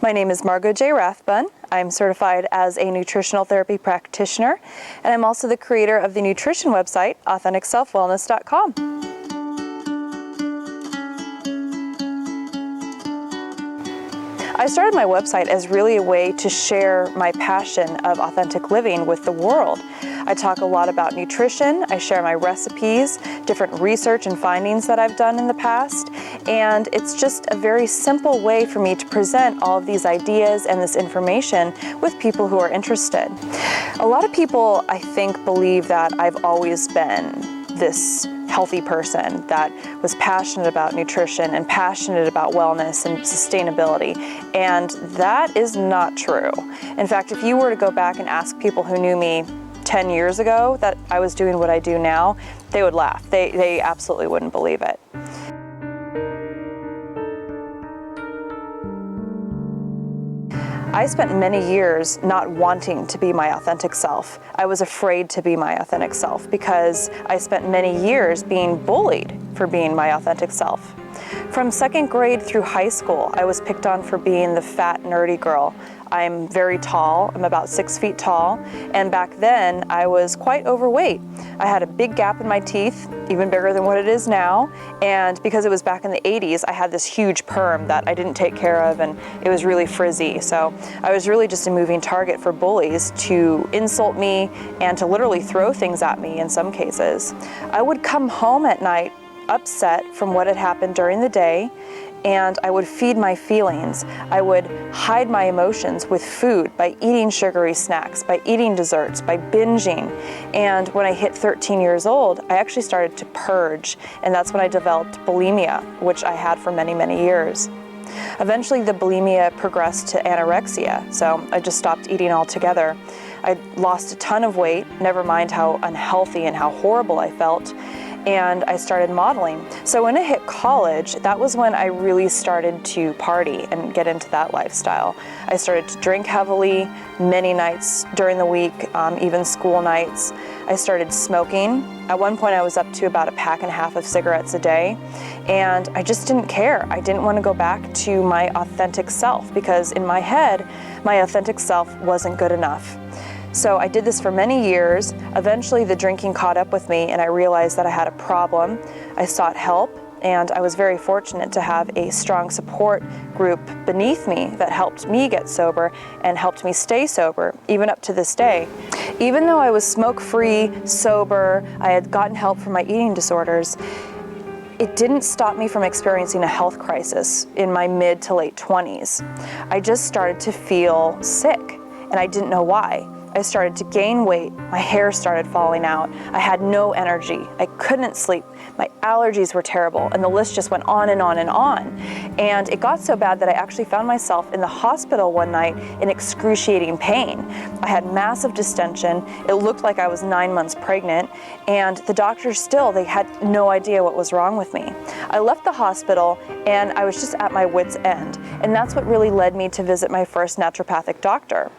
My name is Margaux Rathbun. I'm certified as a nutritional therapy practitioner, and I'm also the creator of the nutrition website, AuthenticSelfWellness.com. I started my website as really a way to share my passion of authentic living with the world. I talk a lot about nutrition, I share my recipes, different research and findings that I've done in the past, and it's just a very simple way for me to present all of these ideas and this information with people who are interested. A lot of people, I think, believe that I've always been this healthy person that was passionate about nutrition and passionate about wellness and sustainability, and that is not true. In fact, if you were to go back and ask people who knew me 10 years ago that I was doing what I do now, they would laugh. They absolutely wouldn't believe it. I spent many years not wanting to be my authentic self. I was afraid to be my authentic self because I spent many years being bullied for being my authentic self. From second grade through high school, I was picked on for being the fat, nerdy girl. I'm very tall, I'm about 6 feet tall, and back then I was quite overweight. I had a big gap in my teeth, even bigger than what it is now, and because it was back in the 80s, I had this huge perm that I didn't take care of, and it was really frizzy. So I was really just a moving target for bullies to insult me and to literally throw things at me in some cases. I would come home at night upset from what had happened during the day, and I would feed my feelings. I would hide my emotions with food by eating sugary snacks, by eating desserts, by binging. And when I hit 13 years old, I actually started to purge, and that's when I developed bulimia, which I had for many, many years. Eventually, the bulimia progressed to anorexia, so I just stopped eating altogether. I lost a ton of weight, never mind how unhealthy and how horrible I felt, and I started modeling. So when I hit college, that was when I really started to party and get into that lifestyle. I started to drink heavily, many nights during the week, even school nights. I started smoking. At one point I was up to about 1.5 packs of cigarettes a day, and I just didn't care. I didn't want to go back to my authentic self because in my head, my authentic self wasn't good enough. So I did this for many years. Eventually the drinking caught up with me and I realized that I had a problem. I sought help, and I was very fortunate to have a strong support group beneath me that helped me get sober and helped me stay sober, even up to this day. Even though I was smoke-free, sober, I had gotten help for my eating disorders, it didn't stop me from experiencing a health crisis in my mid to late 20s. I just started to feel sick, and I didn't know why. I started to gain weight, my hair started falling out, I had no energy, I couldn't sleep, my allergies were terrible, and the list just went on and on and on. And it got so bad that I actually found myself in the hospital one night in excruciating pain. I had massive distension, it looked like I was 9 months pregnant, and the doctors still, they had no idea what was wrong with me. I left the hospital and I was just at my wit's end, and that's what really led me to visit my first naturopathic doctor.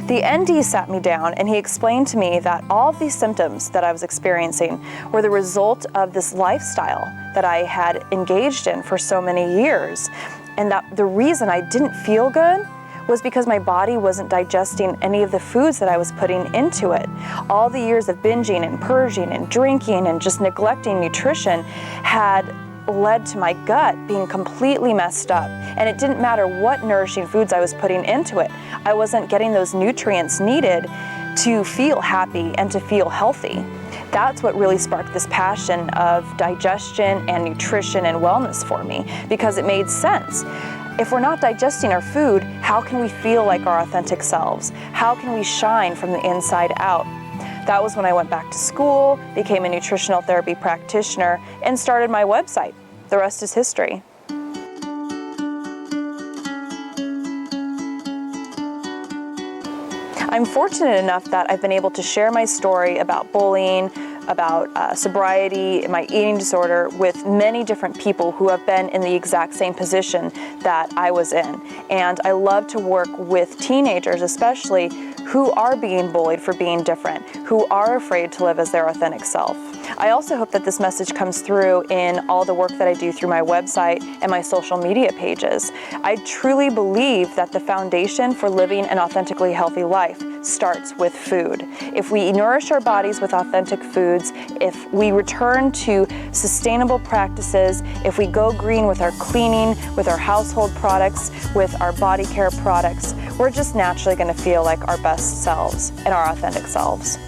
The ND sat me down and he explained to me that all of these symptoms that I was experiencing were the result of this lifestyle that I had engaged in for so many years, and that the reason I didn't feel good was because my body wasn't digesting any of the foods that I was putting into it. All the years of binging and purging and drinking and just neglecting nutrition had led to my gut being completely messed up, and it didn't matter what nourishing foods I was putting into it. I wasn't getting those nutrients needed to feel happy and to feel healthy. That's what really sparked this passion of digestion and nutrition and wellness for me, because it made sense. If we're not digesting our food, how can we feel like our authentic selves? How can we shine from the inside out? That was when I went back to school, became a nutritional therapy practitioner, and started my website. The rest is history. I'm fortunate enough that I've been able to share my story about bullying, about sobriety, my eating disorder with many different people who have been in the exact same position that I was in. And I love to work with teenagers especially who are being bullied for being different, who are afraid to live as their authentic self. I also hope that this message comes through in all the work that I do through my website and my social media pages. I truly believe that the foundation for living an authentically healthy life starts with food. If we nourish our bodies with authentic foods, if we return to sustainable practices, if we go green with our cleaning, with our household products, with our body care products, we're just naturally going to feel like our best selves and our authentic selves.